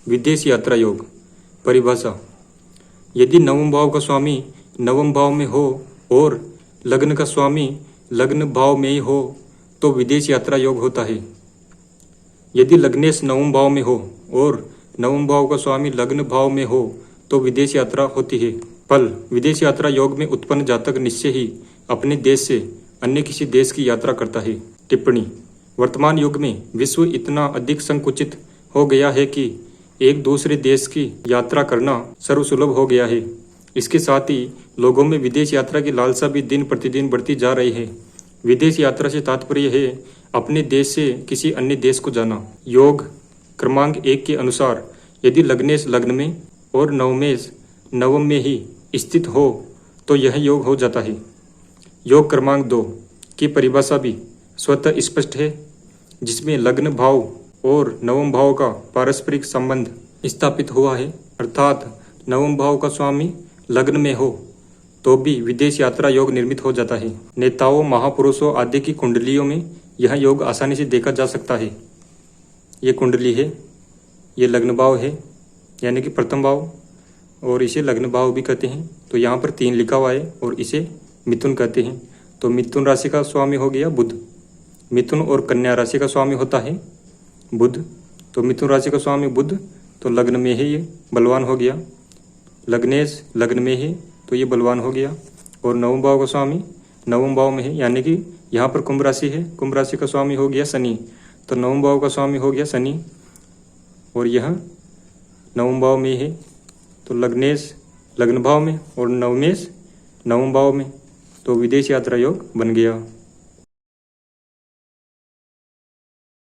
विदेश यात्रा योग। परिभाषा: यदि नवम भाव का स्वामी नवम भाव में हो और लग्न का स्वामी लग्न भाव में ही हो तो विदेश यात्रा योग होता है। यदि लग्नेश नवम भाव में हो और नवम भाव का स्वामी लग्न भाव में हो तो विदेश यात्रा होती है। फल: विदेश यात्रा योग में उत्पन्न जातक निश्चय ही अपने देश से अन्य किसी देश की यात्रा करता है। टिप्पणी: वर्तमान युग में विश्व इतना अधिक संकुचित हो गया है कि एक दूसरे देश की यात्रा करना सर्वसुलभ हो गया है। इसके साथ ही लोगों में विदेश यात्रा की लालसा भी दिन प्रतिदिन बढ़ती जा रही है। विदेश यात्रा से तात्पर्य है अपने देश से किसी अन्य देश को जाना। योग क्रमांक 1 के अनुसार यदि लग्नेश लग्न में और नवमेश नवम में ही स्थित हो तो यह योग हो जाता है। योग क्रमांक 2 की परिभाषा भी स्वतः स्पष्ट है, जिसमें लग्न भाव और नवम भाव का पारस्परिक संबंध स्थापित हुआ है, अर्थात नवम भाव का स्वामी लग्न में हो तो भी विदेश यात्रा योग निर्मित हो जाता है। नेताओं, महापुरुषों आदि की कुंडलियों में यह योग आसानी से देखा जा सकता है। ये कुंडली है, ये लग्न भाव है यानी कि प्रथम भाव, और इसे लग्न भाव भी कहते हैं। तो यहाँ पर 3 लिखा हुआ है और इसे मिथुन कहते हैं। तो मिथुन राशि का स्वामी हो गया बुध। मिथुन और कन्या राशि का स्वामी होता है बुध। तो मिथुन राशि का स्वामी बुध, तो लग्न में है, ये बलवान हो गया। लग्नेश लग्न में है तो ये बलवान हो गया। और नवम भाव का स्वामी नवम भाव में है, यानी कि यहाँ पर कुंभ राशि है। कुंभ राशि का स्वामी हो गया शनि, तो नवम भाव का स्वामी हो गया शनि और यह नवम भाव में है। तो लग्नेश लग्न भाव में और नवमेश नवम भाव में, तो विदेश यात्रा योग बन गया।